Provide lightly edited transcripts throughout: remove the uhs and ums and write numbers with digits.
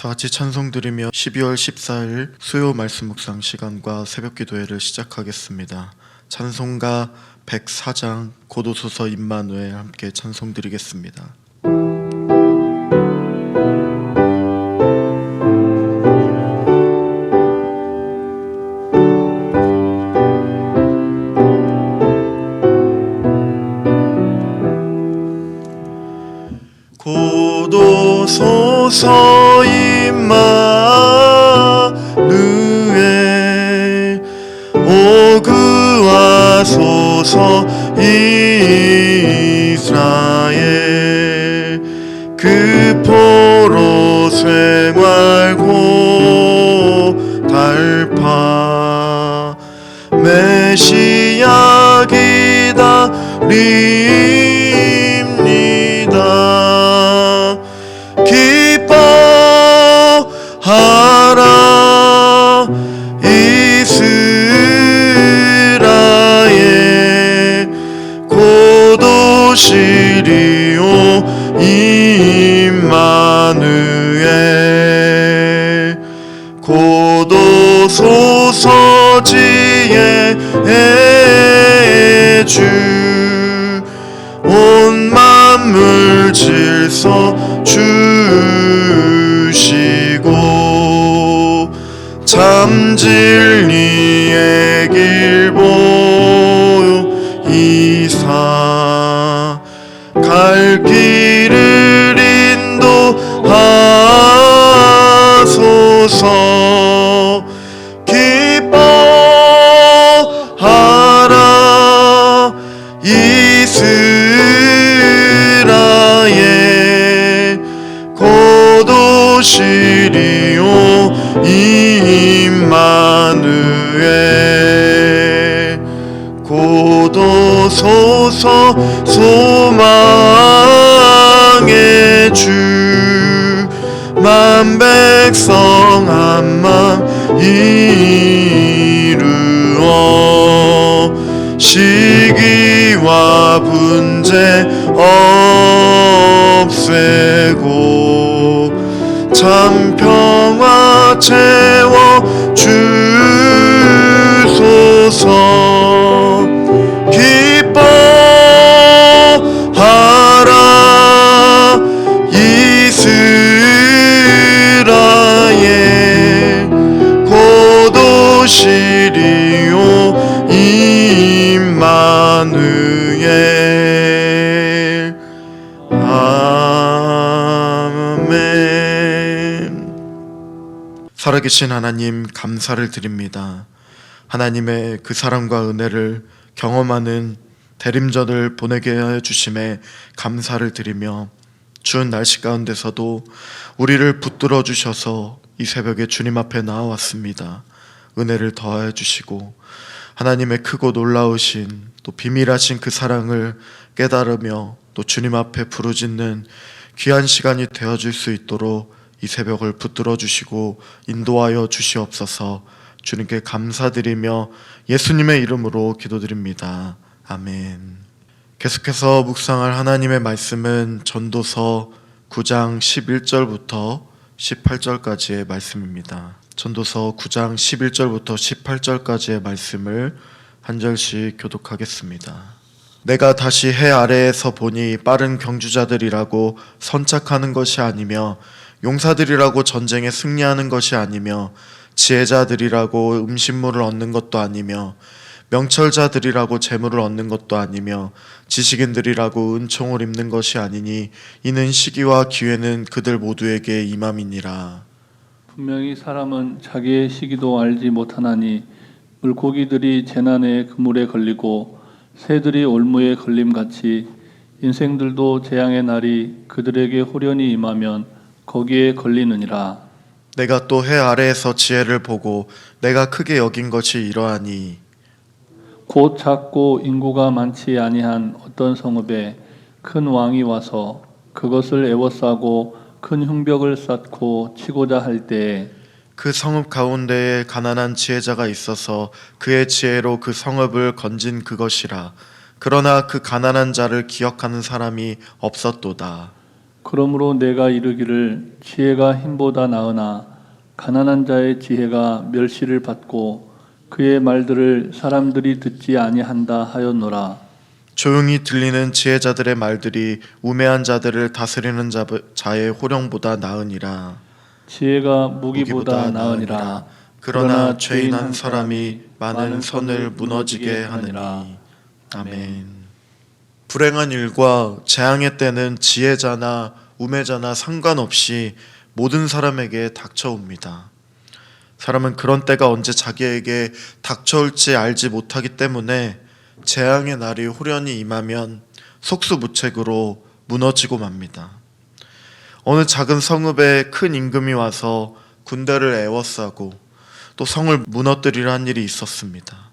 다 같이 찬송 드리며 12월 14일 수요 말씀 묵상 시간과 새벽 기도회를 시작하겠습니다. 찬송가 104장 고도소서 임마누엘 함께 찬송 드리겠습니다. 고도소서 임마누엘 오구하소서 이스라엘 그 포로 쇠말고 달파 메시아 기다립니다. 기뻐하라 이스라엘 고도시리오 임마누엘 고도소서 지혜의 주 온 만물 질서 주시고 참 진리의 길 보이사 갈 길을 인도하소서. 기뻐하라 이스라엘 고도시리오 임마누엘 고도소서 소망의 주 만 백성 한맘 이루어 시기와 분쟁 없애고 참 평화 채워 주소서. 기뻐하라 이스라엘 고도시리오 임마누엘 아멘. 살아계신 하나님 감사를 드립니다. 하나님의 그 사랑과 은혜를 경험하는 대림절을 보내게 하여 주심에 감사를 드리며 추운 날씨 가운데서도 우리를 붙들어 주셔서 이 새벽에 주님 앞에 나와왔습니다. 은혜를 더하여 주시고 하나님의 크고 놀라우신 또 비밀하신 그 사랑을 깨달으며 또 주님 앞에 부르짖는 귀한 시간이 되어줄 수 있도록 이 새벽을 붙들어 주시고 인도하여 주시옵소서. 주님께 감사드리며 예수님의 이름으로 기도드립니다. 아멘. 계속해서 묵상할 하나님의 말씀은 전도서 9장 11절부터 18절까지의 말씀입니다. 전도서 9장 11절부터 18절까지의 말씀을 한 절씩 교독하겠습니다. 내가 다시 해 아래에서 보니 빠른 경주자들이라고 선착하는 것이 아니며 용사들이라고 전쟁에 승리하는 것이 아니며 지혜자들이라고 음식물을 얻는 것도 아니며 명철자들이라고 재물을 얻는 것도 아니며 지식인들이라고 은총을 입는 것이 아니니 이는 시기와 기회는 그들 모두에게 임함이니라. 분명히 사람은 자기의 시기도 알지 못하나니 물고기들이 재난의 그물에 걸리고 새들이 올무에 걸림같이 인생들도 재앙의 날이 그들에게 호련히 임하면 거기에 걸리느니라. 내가 또 해 아래에서 지혜를 보고 내가 크게 여긴 것이 이러하니 곧 작고 인구가 많지 아니한 어떤 성읍에 큰 왕이 와서 그것을 에워싸고 큰 흉벽을 쌓고 치고자 할 때에 그 성읍 가운데에 가난한 지혜자가 있어서 그의 지혜로 그 성읍을 건진 그것이라. 그러나 그 가난한 자를 기억하는 사람이 없었도다. 그러므로 내가 이르기를 지혜가 힘보다 나으나 가난한 자의 지혜가 멸시를 받고 그의 말들을 사람들이 듣지 아니한다 하였노라. 조용히 들리는 지혜자들의 말들이 우매한 자들을 다스리는 자의 호령보다 나으니라. 지혜가 무기보다 나으니라. 그러나 죄인 한 사람이 많은 선을 무너지게 하느니. 아멘. 불행한 일과 재앙의 때는 지혜자나 우매자나 상관없이 모든 사람에게 닥쳐옵니다. 사람은 그런 때가 언제 자기에게 닥쳐올지 알지 못하기 때문에 재앙의 날이 호련히 임하면 속수무책으로 무너지고 맙니다. 어느 작은 성읍에 큰 임금이 와서 군대를 에워싸고 또 성을 무너뜨리려 한 일이 있었습니다.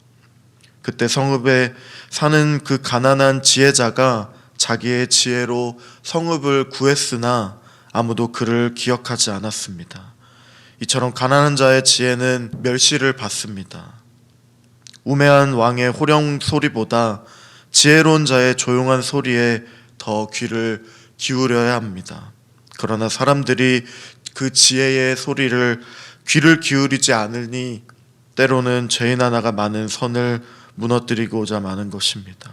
그때 성읍에 사는 그 가난한 지혜자가 자기의 지혜로 성읍을 구했으나 아무도 그를 기억하지 않았습니다. 이처럼 가난한 자의 지혜는 멸시를 받습니다. 우매한 왕의 호령 소리보다 지혜로운 자의 조용한 소리에 더 귀를 기울여야 합니다. 그러나 사람들이 그 지혜의 소리를 귀를 기울이지 않으니 때로는 죄인 하나가 많은 선을 무너뜨리고자 마는 것입니다.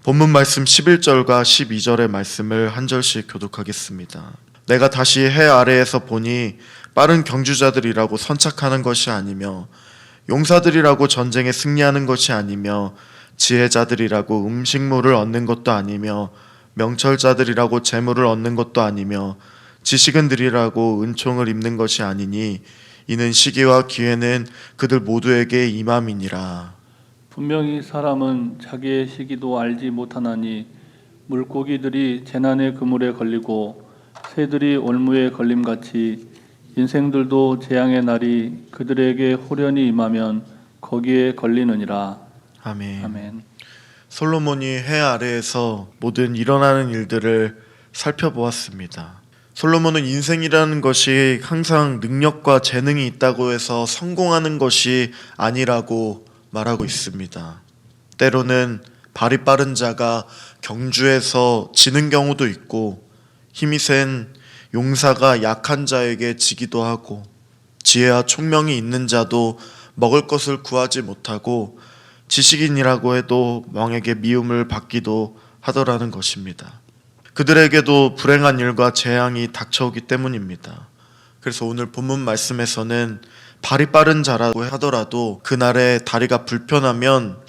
본문 말씀 11절과 12절의 말씀을 한 절씩 교독하겠습니다. 내가 다시 해 아래에서 보니 빠른 경주자들이라고 선착하는 것이 아니며 용사들이라고 전쟁에 승리하는 것이 아니며 지혜자들이라고 음식물을 얻는 것도 아니며 명철자들이라고 재물을 얻는 것도 아니며 지식인들이라고 은총을 입는 것이 아니니 이는 시기와 기회는 그들 모두에게 임함이니라. 분명히 사람은 자기의 시기도 알지 못하나니 물고기들이 재난의 그물에 걸리고 새들이 올무에 걸림같이 인생들도 재앙의 날이 그들에게 호련히 임하면 거기에 걸리느니라. 아멘. 아멘. 솔로몬이 해 아래에서 모든 일어나는 일들을 살펴보았습니다. 솔로몬은 인생이라는 것이 항상 능력과 재능이 있다고 해서 성공하는 것이 아니라고 말하고 있습니다. 때로는 발이 빠른 자가 경주에서 지는 경우도 있고 힘이 센 용사가 약한 자에게 지기도 하고 지혜와 총명이 있는 자도 먹을 것을 구하지 못하고 지식인이라고 해도 왕에게 미움을 받기도 하더라는 것입니다. 그들에게도 불행한 일과 재앙이 닥쳐오기 때문입니다. 그래서 오늘 본문 말씀에서는 발이 빠른 자라고 하더라도 그날에 다리가 불편하면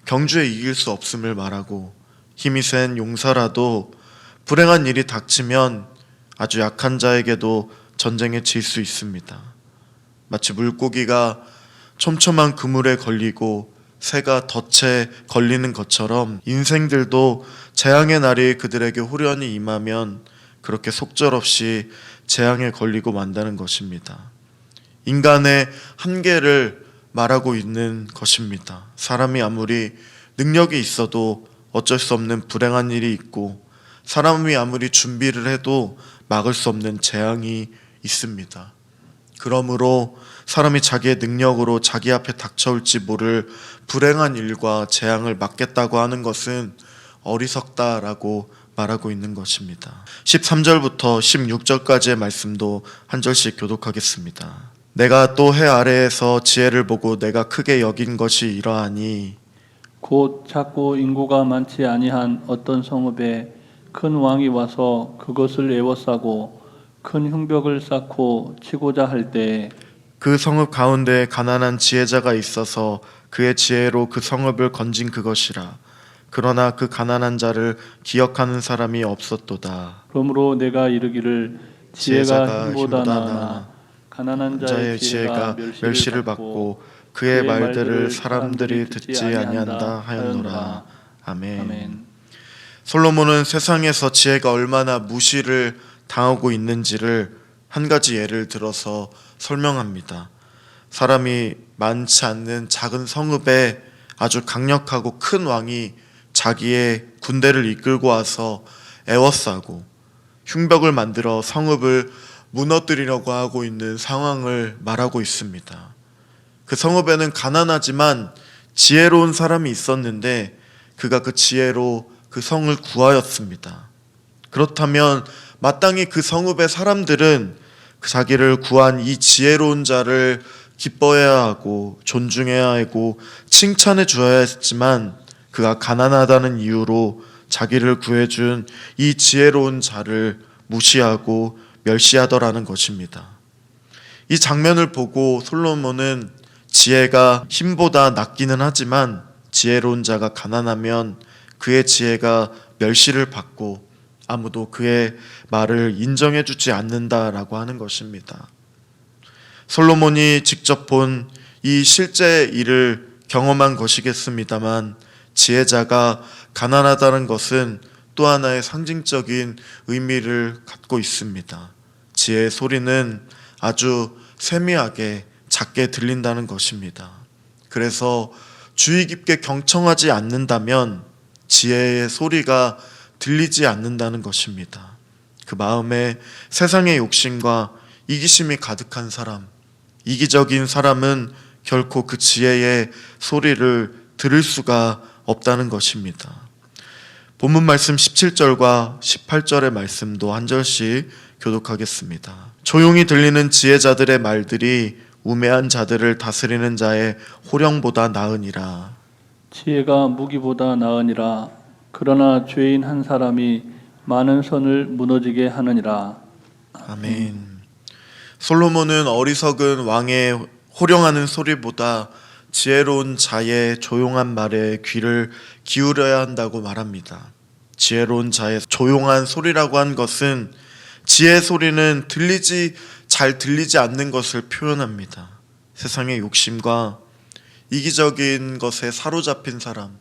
경주에 이길 수 없음을 말하고 힘이 센 용사라도 불행한 일이 닥치면 아주 약한 자에게도 전쟁에 질 수 있습니다. 마치 물고기가 촘촘한 그물에 걸리고 새가 덫에 걸리는 것처럼 인생들도 재앙의 날이 그들에게 호련히 임하면 그렇게 속절없이 재앙에 걸리고 만다는 것입니다. 인간의 한계를 말하고 있는 것입니다. 사람이 아무리 능력이 있어도 어쩔 수 없는 불행한 일이 있고 사람이 아무리 준비를 해도 막을 수 없는 재앙이 있습니다. 그러므로 사람이 자기의 능력으로 자기 앞에 닥쳐올지 모를 불행한 일과 재앙을 막겠다고 하는 것은 어리석다라고 말하고 있는 것입니다. 13절부터 16절까지의 말씀도 한 절씩 교독하겠습니다. 내가 또 해 아래에서 지혜를 보고 내가 크게 여긴 것이 이러하니 곧 작고 인구가 많지 아니한 어떤 성읍에 큰 왕이 와서 그것을 에워싸고 큰 흉벽을 쌓고 치고자 할 때에 그 성읍 가운데 가난한 지혜자가 있어서 그의 지혜로 그 성읍을 건진 그것이라. 그러나 그 가난한 자를 기억하는 사람이 없었도다. 그러므로 내가 이르기를 지혜가 힘보다 나으나 가난한 자의 지혜가 멸시를 받고 그의 말들을 사람들이 듣지 아니한다 하였노라. 아멘. 솔로몬은 세상에서 지혜가 얼마나 무시를 당하고 있는지를 한 가지 예를 들어서 설명합니다. 사람이 많지 않는 작은 성읍에 아주 강력하고 큰 왕이 자기의 군대를 이끌고 와서 에워싸고 흉벽을 만들어 성읍을 무너뜨리려고 하고 있는 상황을 말하고 있습니다. 그 성읍에는 가난하지만 지혜로운 사람이 있었는데 그가 그 지혜로 그 성을 구하였습니다. 그렇다면 마땅히 그 성읍의 사람들은 자기를 구한 이 지혜로운 자를 기뻐해야 하고 존중해야 하고 칭찬해 주어야 했지만 그가 가난하다는 이유로 자기를 구해준 이 지혜로운 자를 무시하고 멸시하더라는 것입니다. 이 장면을 보고 솔로몬은 지혜가 힘보다 낫기는 하지만 지혜로운 자가 가난하면 그의 지혜가 멸시를 받고 아무도 그의 말을 인정해 주지 않는다라고 하는 것입니다. 솔로몬이 직접 본 이 실제 일을 경험한 것이겠습니다만 지혜자가 가난하다는 것은 또 하나의 상징적인 의미를 갖고 있습니다. 지혜의 소리는 아주 세미하게 작게 들린다는 것입니다. 그래서 주의 깊게 경청하지 않는다면 지혜의 소리가 들리지 않는다는 것입니다. 그 마음에 세상의 욕심과 이기심이 가득한 사람, 이기적인 사람은 결코 그 지혜의 소리를 들을 수가 없다는 것입니다. 본문 말씀 17절과 18절의 말씀도 한 절씩 교독하겠습니다. 조용히 들리는 지혜자들의 말들이 우매한 자들을 다스리는 자의 호령보다 나으니라. 지혜가 무기보다 나으니라. 그러나 죄인 한 사람이 많은 선을 무너지게 하느니라. 아멘. 솔로몬은 어리석은 왕의 호령하는 소리보다 지혜로운 자의 조용한 말에 귀를 기울여야 한다고 말합니다. 지혜로운 자의 조용한 소리라고 한 것은 지혜의 소리는 잘 들리지 않는 것을 표현합니다. 세상의 욕심과 이기적인 것에 사로잡힌 사람,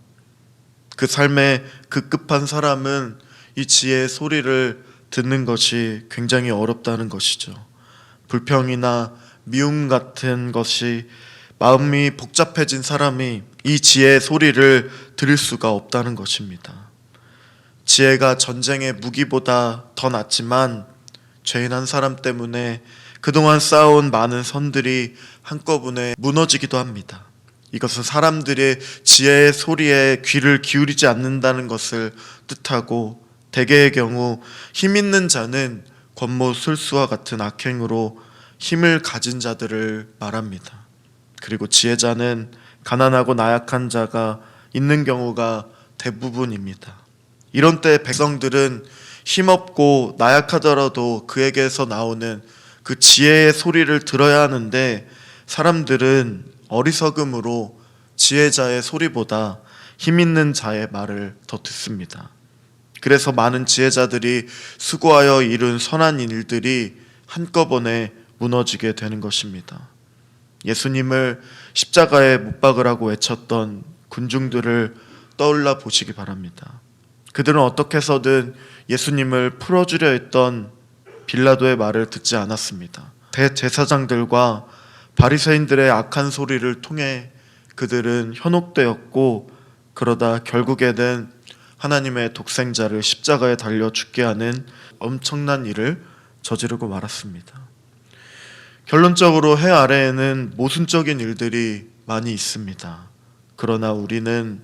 그 삶의 급급한 사람은 이 지혜의 소리를 듣는 것이 굉장히 어렵다는 것이죠. 불평이나 미움 같은 것이 마음이 복잡해진 사람이 이 지혜의 소리를 들을 수가 없다는 것입니다. 지혜가 전쟁의 무기보다 더 낫지만 죄인 한 사람 때문에 그동안 쌓아온 많은 선들이 한꺼번에 무너지기도 합니다. 이것은 사람들의 지혜의 소리에 귀를 기울이지 않는다는 것을 뜻하고 대개의 경우 힘 있는 자는 권모술수와 같은 악행으로 힘을 가진 자들을 말합니다. 그리고 지혜자는 가난하고 나약한 자가 있는 경우가 대부분입니다. 이런 때 백성들은 힘없고 나약하더라도 그에게서 나오는 그 지혜의 소리를 들어야 하는데 사람들은 어리석음으로 지혜자의 소리보다 힘 있는 자의 말을 더 듣습니다. 그래서 많은 지혜자들이 수고하여 이룬 선한 일들이 한꺼번에 무너지게 되는 것입니다. 예수님을 십자가에 못 박으라고 외쳤던 군중들을 떠올라 보시기 바랍니다. 그들은 어떻게 해서든 예수님을 풀어주려 했던 빌라도의 말을 듣지 않았습니다. 대제사장들과 바리새인들의 악한 소리를 통해 그들은 현혹되었고 그러다 결국에는 하나님의 독생자를 십자가에 달려 죽게 하는 엄청난 일을 저지르고 말았습니다. 결론적으로 해 아래에는 모순적인 일들이 많이 있습니다. 그러나 우리는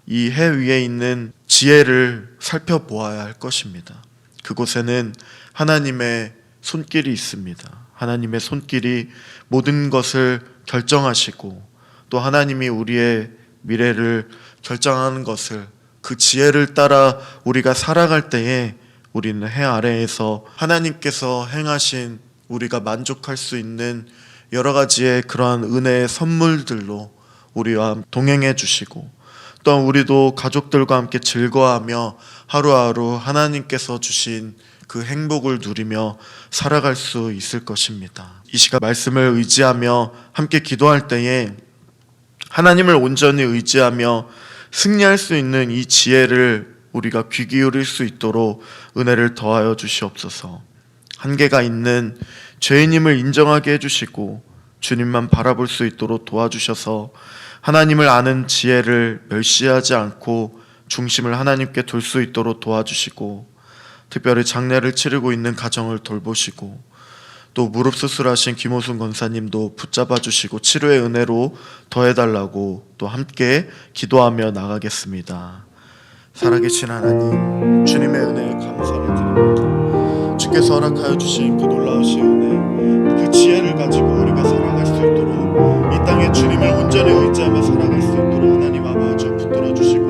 이 해 위에 있는 지혜를 살펴보아야 할 것입니다. 그곳에는 하나님의 손길이 있습니다. 하나님의 손길이 모든 것을 결정하시고 또 하나님이 우리의 미래를 결정하는 것을 그 지혜를 따라 우리가 살아갈 때에 우리는 해 아래에서 하나님께서 행하신 우리가 만족할 수 있는 여러 가지의 그러한 은혜의 선물들로 우리와 동행해 주시고 또 우리도 가족들과 함께 즐거워하며 하루하루 하나님께서 주신 그 행복을 누리며 살아갈 수 있을 것입니다. 이 시간 말씀을 의지하며 함께 기도할 때에 하나님을 온전히 의지하며 승리할 수 있는 이 지혜를 우리가 귀 기울일 수 있도록 은혜를 더하여 주시옵소서. 한계가 있는 죄인임을 인정하게 해주시고 주님만 바라볼 수 있도록 도와주셔서 하나님을 아는 지혜를 멸시하지 않고 중심을 하나님께 둘 수 있도록 도와주시고 특별히 장례를 치르고 있는 가정을 돌보시고 또 무릎 수술하신 김호순 권사님도 붙잡아 주시고 치료의 은혜로 더해달라고 또 함께 기도하며 나가겠습니다. 살아계신 하나님, 주님의 은혜에 감사를 드립니다. 주님께서 허락하여 주신 그 놀라우신 은혜, 그 지혜를 가지고 우리가 살아갈 수 있도록, 이 땅에 주님을 온전히 의지하며 살아갈 수 있도록 하나님 아버지 붙들어 주시고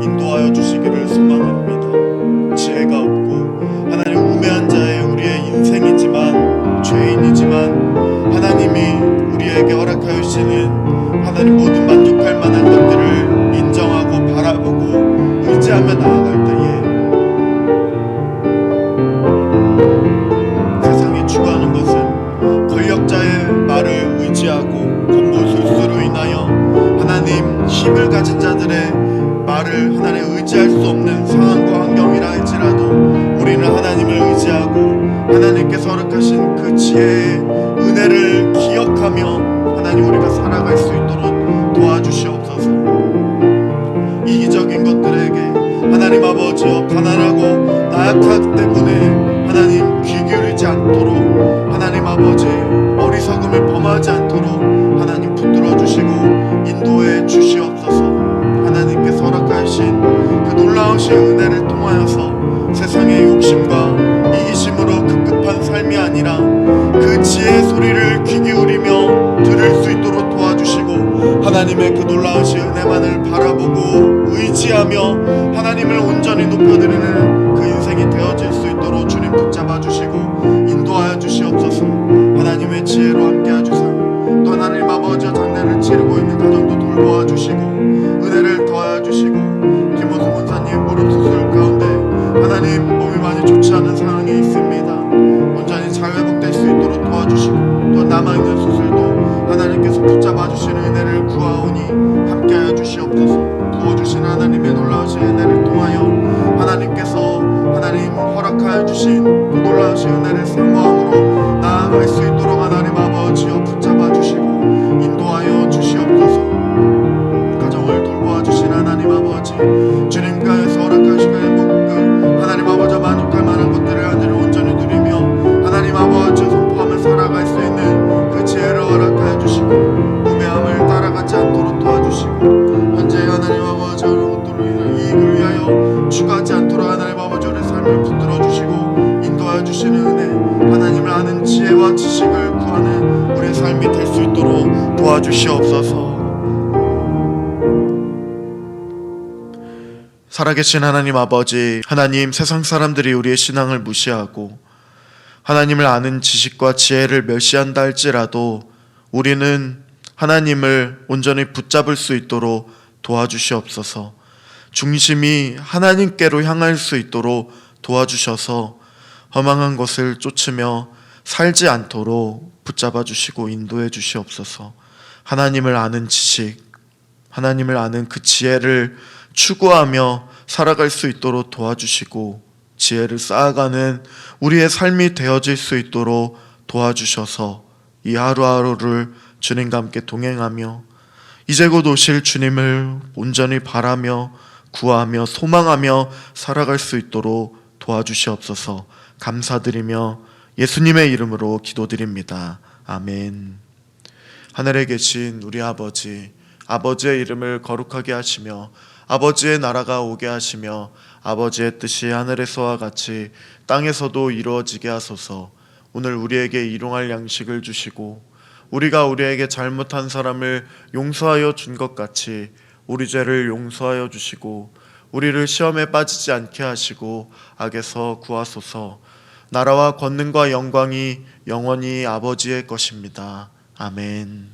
인도하여 주시기를 소망합니다. 지혜가 없고 하나님 우매한 자의 우리의 인생이지만, 죄인이지만 하나님이 우리에게 허락하여 주시는 하나님 모든 만족할 만한 것들을 인정하고 바라보고 의지하며 나아갈 때에 세상이 추구하는 것은 권력자의 말을 의지하고 권고술수로 인하여 하나님 힘을 가진 자들의 말을 하나님 의지할 수 없는 상황과 환경이라 할지라도 우리는 하나님을 의지하고 하나님께서 허락하신 그 지혜의 은혜를 기억하며 하나님 우리가 살아갈 수 있도록 도와주시옵소서. 이기적인 것들에게 하나님 아버지여 가난하고 나약하기 때문에 하나님 귀 기울이지 않도록, 하나님 아버지 어리석음을 범하지 않도록 하나님 붙들어 주시고 인도해 주시옵소서. 하나님께서 허락하신 그 놀라우신 은혜를 통하여서 세상의 욕심과 이기심으로 급급한 삶이 아니라 그 지혜의 소리를 귀 기울이며 들을 수 있도록 도와주시고 하나님의 그 놀라우신 은혜만을 바라보고 의지하며 하나님을 온전히 높여드리는 그 인생이 되어질 수 있도록 주님 붙잡아 주시고 인도하여 주시옵소서. 하나님의 지혜로 함께 하주사 또 하나님 아버지와 장례를 치르고 있는 가정도 돌보아 주시고 은혜를 더하여 주시고 김호수 문사님 무릎 수술 가운데 하나님 몸이 많이 좋지 않은 상황에 있습니다. 온전히 잘 회복될 수 있도록 도와주시고 또 남아있는 수술도 하나님께서 붙잡아 주시는 은혜를 구하오니 함께하여 주시옵소서. 부어주신 하나님의 놀라우신 은혜를 통하여 하나님께서 하나님 허락하여 주신 그 놀라우신 은혜를 사모함으로 나아갈 수 있도록 하나님 아버지여 붙잡아 주시고 인도하여 주시옵소서. 가정을 돌보아 주신 하나님 아버지, 주님께서 허락하시고 행복 하나님 아버지와 만족할 만한 것들을 하늘을 온전히 누리며 하나님 아버지와 선포하며 살아갈 수 있는 그 지혜를 허락하여 주시고 우매함을 따라가지 않도록 도와주시고 현재 하나님 아버지 어느 것들로 인한 이익을 위하여 추구하지 않도록 하나님 아버지 우리의 삶을 붙들어 주시고 인도하여 주시는 은혜, 하나님을 아는 지혜와 지식을 구하는 우리의 삶이 될 수 있도록 도와주시옵소서. 살아계신 하나님 아버지, 하나님 세상 사람들이 우리의 신앙을 무시하고 하나님을 아는 지식과 지혜를 멸시한다 할지라도 우리는 하나님을 온전히 붙잡을 수 있도록 도와주시옵소서. 중심이 하나님께로 향할 수 있도록 도와주셔서 허망한 것을 쫓으며 살지 않도록 붙잡아 주시고 인도해 주시옵소서. 하나님을 아는 지식, 하나님을 아는 그 지혜를 추구하며 살아갈 수 있도록 도와주시고 지혜를 쌓아가는 우리의 삶이 되어질 수 있도록 도와주셔서 이 하루하루를 주님과 함께 동행하며 이제 곧 오실 주님을 온전히 바라며 구하며 소망하며 살아갈 수 있도록 도와주시옵소서. 감사드리며 예수님의 이름으로 기도드립니다. 아멘. 하늘에 계신 우리 아버지, 아버지의 이름을 거룩하게 하시며 아버지의 나라가 오게 하시며 아버지의 뜻이 하늘에서와 같이 땅에서도 이루어지게 하소서. 오늘 우리에게 일용할 양식을 주시고 우리가 우리에게 잘못한 사람을 용서하여 준 것 같이 우리 죄를 용서하여 주시고 우리를 시험에 빠지지 않게 하시고 악에서 구하소서. 나라와 권능과 영광이 영원히 아버지의 것입니다. 아멘.